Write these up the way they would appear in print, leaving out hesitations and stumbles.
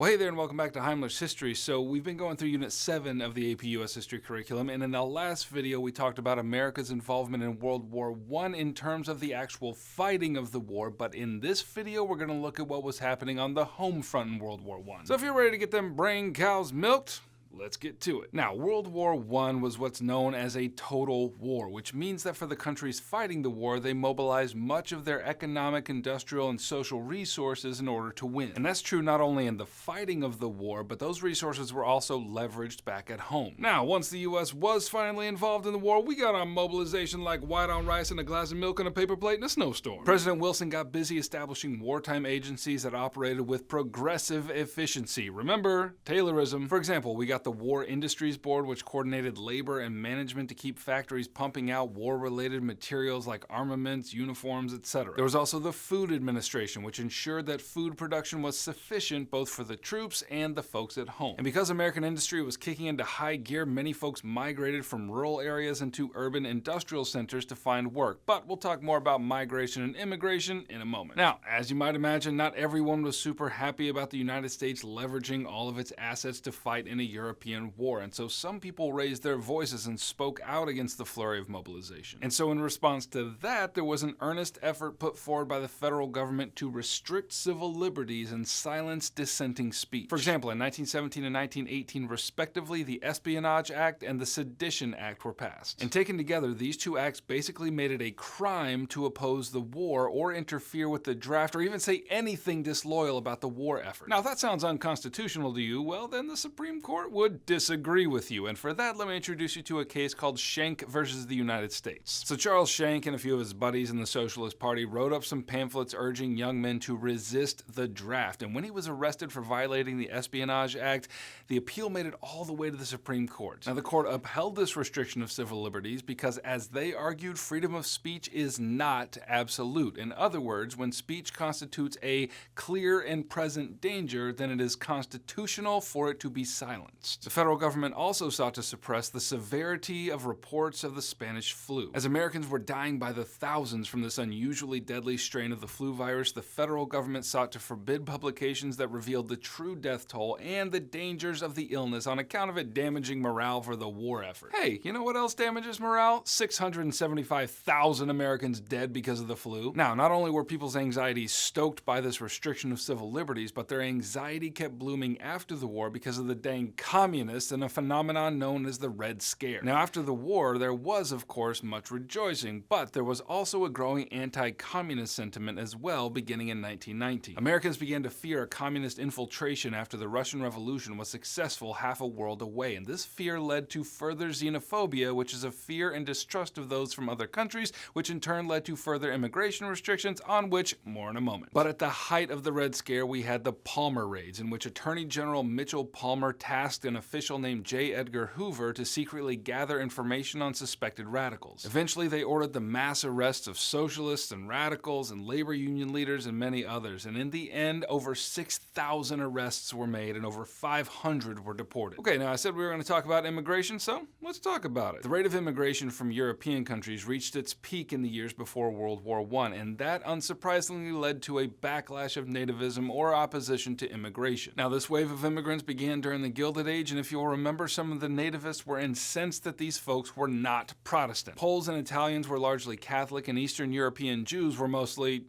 Well, hey there, and welcome back to Heimler's History. So we've been going through Unit 7 of the AP U.S. History curriculum, and in the last video we talked about America's involvement in World War I in terms of the actual fighting of the war, but in this video we're going to look at what was happening on the home front in World War I. So if you're ready to get them brain cows milked, let's get to it. Now, World War I was what's known as a total war, which means that for the countries fighting the war, they mobilized much of their economic, industrial, and social resources in order to win. And that's true not only in the fighting of the war, but those resources were also leveraged back at home. Now, once the U.S. was finally involved in the war, we got on mobilization like white on rice and a glass of milk on a paper plate in a snowstorm. President Wilson got busy establishing wartime agencies that operated with progressive efficiency. Remember, Taylorism. For example, we got the War Industries Board, which coordinated labor and management to keep factories pumping out war-related materials like armaments, uniforms, etc. There was also the Food Administration, which ensured that food production was sufficient both for the troops and the folks at home. And because American industry was kicking into high gear, many folks migrated from rural areas into urban industrial centers to find work. But we'll talk more about migration and immigration in a moment. Now, as you might imagine, not everyone was super happy about the United States leveraging all of its assets to fight in a European war, and so some people raised their voices and spoke out against the flurry of mobilization. And so in response to that, there was an earnest effort put forward by the federal government to restrict civil liberties and silence dissenting speech. For example, in 1917 and 1918, respectively, the Espionage Act and the Sedition Act were passed. And taken together, these two acts basically made it a crime to oppose the war or interfere with the draft or even say anything disloyal about the war effort. Now, if that sounds unconstitutional to you, well, then the Supreme Court would disagree with you, and for that, let me introduce you to a case called Schenck versus the United States. So Charles Schenck and a few of his buddies in the Socialist Party wrote up some pamphlets urging young men to resist the draft, and when he was arrested for violating the Espionage Act, the appeal made it all the way to the Supreme Court. Now, the court upheld this restriction of civil liberties because, as they argued, freedom of speech is not absolute. In other words, when speech constitutes a clear and present danger, then it is constitutional for it to be silenced. The federal government also sought to suppress the severity of reports of the Spanish flu. As Americans were dying by the thousands from this unusually deadly strain of the flu virus, the federal government sought to forbid publications that revealed the true death toll and the dangers of the illness on account of it damaging morale for the war effort. Hey, you know what else damages morale? 675,000 Americans dead because of the flu. Now, not only were people's anxieties stoked by this restriction of civil liberties, but their anxiety kept blooming after the war because of the dang communists and a phenomenon known as the Red Scare. Now, after the war, there was, of course, much rejoicing, but there was also a growing anti-communist sentiment as well beginning in 1919. Americans began to fear a communist infiltration after the Russian Revolution was successful half a world away, and this fear led to further xenophobia, which is a fear and distrust of those from other countries, which in turn led to further immigration restrictions, on which more in a moment. But at the height of the Red Scare, we had the Palmer raids, in which Attorney General Mitchell Palmer tasked an official named J. Edgar Hoover to secretly gather information on suspected radicals. Eventually, they ordered the mass arrests of socialists and radicals and labor union leaders and many others, and in the end, over 6,000 arrests were made and over 500 were deported. Okay, now I said we were going to talk about immigration, so let's talk about it. The rate of immigration from European countries reached its peak in the years before World War I, and that unsurprisingly led to a backlash of nativism or opposition to immigration. Now, this wave of immigrants began during the Gilded Age, and if you'll remember, some of the nativists were incensed that these folks were not Protestant. Poles and Italians were largely Catholic, and Eastern European Jews were mostly,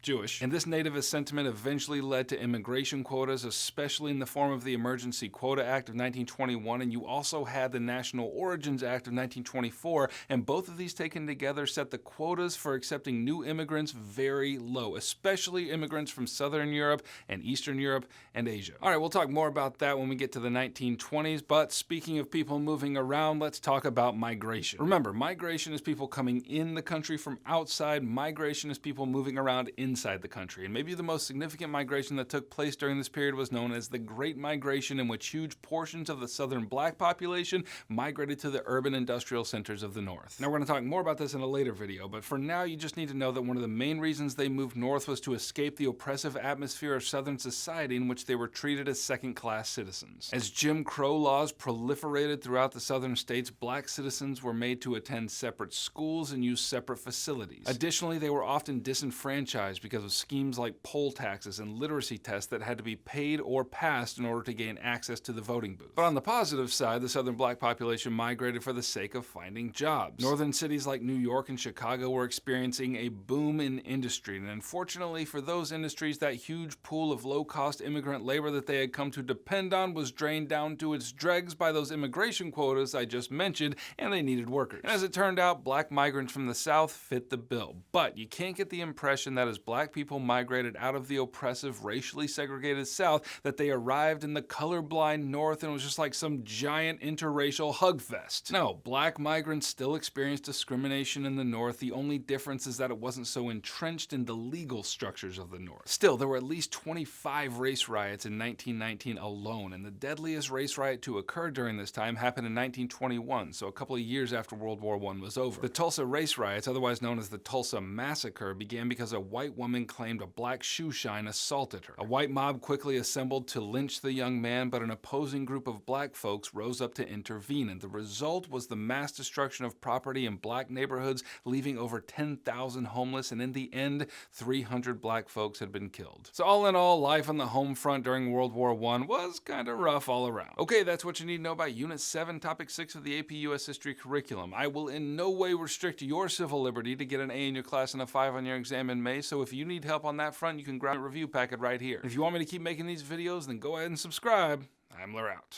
Jewish. And this nativist sentiment eventually led to immigration quotas, especially in the form of the Emergency Quota Act of 1921, and you also had the National Origins Act of 1924, and both of these taken together set the quotas for accepting new immigrants very low, especially immigrants from Southern Europe and Eastern Europe and Asia. All right, we'll talk more about that when we get to the 1920s, but speaking of people moving around, let's talk about migration. Remember, migration is people coming in the country from outside. Migration is people moving around inside the country. And maybe the most significant migration that took place during this period was known as the Great Migration, in which huge portions of the southern black population migrated to the urban industrial centers of the North. Now, we're going to talk more about this in a later video, but for now, you just need to know that one of the main reasons they moved north was to escape the oppressive atmosphere of Southern society in which they were treated as second-class citizens. As Jim Jim Crow laws proliferated throughout the southern states, black citizens were made to attend separate schools and use separate facilities. Additionally, they were often disenfranchised because of schemes like poll taxes and literacy tests that had to be paid or passed in order to gain access to the voting booth. But on the positive side, the southern black population migrated for the sake of finding jobs. Northern cities like New York and Chicago were experiencing a boom in industry, and unfortunately for those industries, that huge pool of low-cost immigrant labor that they had come to depend on was drained down to its dregs by those immigration quotas I just mentioned, and they needed workers. And as it turned out, black migrants from the South fit the bill. But you can't get the impression that as black people migrated out of the oppressive, racially segregated South, that they arrived in the colorblind North and it was just like some giant interracial hug fest. No, black migrants still experienced discrimination in the North. The only difference is that it wasn't so entrenched in the legal structures of the North. Still, there were at least 25 race riots in 1919 alone, and the deadliest race riot to occur during this time happened in 1921, so a couple of years after World War I was over. The Tulsa race riots, otherwise known as the Tulsa Massacre, began because a white woman claimed a black shoe shine assaulted her. A white mob quickly assembled to lynch the young man, but an opposing group of black folks rose up to intervene, and the result was the mass destruction of property in black neighborhoods, leaving over 10,000 homeless, and in the end, 300 black folks had been killed. So all in all, life on the home front during World War I was kind of rough all around. Okay, that's what you need to know about Unit 7, Topic 6 of the AP U.S. History curriculum. I will in no way restrict your civil liberty to get an A in your class and a 5 on your exam in May, so if you need help on that front, you can grab a review packet right here. If you want me to keep making these videos, then go ahead and subscribe. Heimler out.